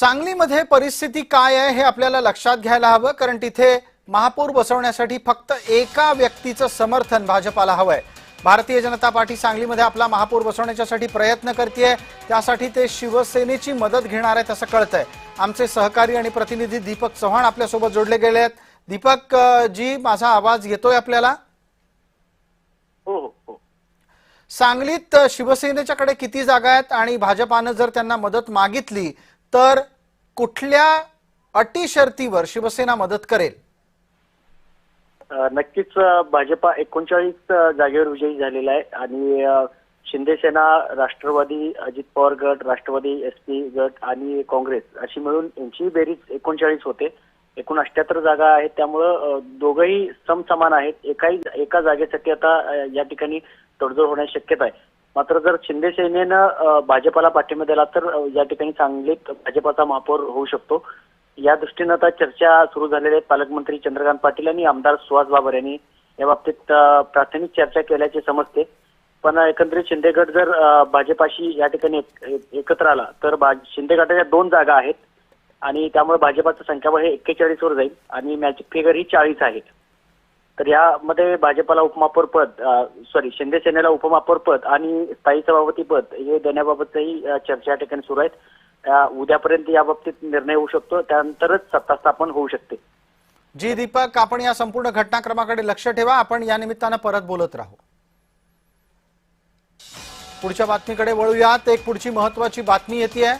सांगलीमध्ये परिस्थिती काय आहे हे आपल्याला लक्षात घ्यायला हवं, कारण तिथे महापौर बसवण्यासाठी फक्त एका व्यक्तीचं समर्थन भाजपाला हवंय। भारतीय जनता पार्टी सांगलीमध्ये आपला महापौर बसवण्यासाठी प्रयत्न करतेय, त्यासाठी ते शिवसेनेची मदत घेणार आहेत असं कळतंय। आमचे सहकारी आणि प्रतिनिधी दीपक चव्हाण आपल्या सोबत जोडले गेले आहेत। दीपक जी, माझा आवाज येतोय आपल्याला? हो। सांगलीत शिवसेनेच्याकडे किती जागा आहेत आणि भाजपाने जर त्यांना मदत मागितली तर कुठल्या अटी शर्तीवर शिवसेना मदत करेल? नक्कीच भाजपा 39 जागेवर विजयी झालेला आहे आणि शिंदे सेना, राष्ट्रवादी, अजित पवार गट, राष्ट्रवादी एसपी गट आणि काँग्रेस अशी मिळून यांची बेरीज 39 होते। एकूण 78 जागा आहेत, त्यामुळे दोघंही समसमान आहेत। एका जागेसाठी आता या ठिकाणी तडजोड होण्याची शक्यता आहे। मात्र जर शिंदे सेनेनं भाजपाला पाठिंबा दिला तर या ठिकाणी सांगलीत भाजपाचा महापौर होऊ शकतो। या दृष्टीनं आता चर्चा सुरू झालेल्या आहेत। पालकमंत्री चंद्रकांत पाटील आणि आमदार सुहास बाबर यांनी या बाबतीत प्राथमिक चर्चा केल्याचे समजते। पण एकंदरीत शिंदे गट जर भाजपाशी या ठिकाणी एकत्र आला तर शिंदे गटाच्या 2 जागा आहेत आणि त्यामुळे भाजपाचं संख्याबळ हे 41 वर जाईल आणि मॅजिक फिगर ही 40 आहे। तर यामध्ये भाजपाला शिंदे सेनेला उपमहापौर पद आणि स्थायी सभापती पद हे देण्याबाबतही चर्चा या ठिकाणी सुरू आहेत। उद्यापर्यंत या बाबतीत निर्णय होऊ शकतो, त्यानंतरच सत्ता स्थापन होऊ शकते। जी दीपक, आपण या संपूर्ण घटनाक्रमाकडे लक्ष ठेवा, आपण या निमित्तानं परत बोलत राहू। पुढच्या बातमीकडे वळूयात। एक पुढची महत्त्वाची बातमी येते आहे।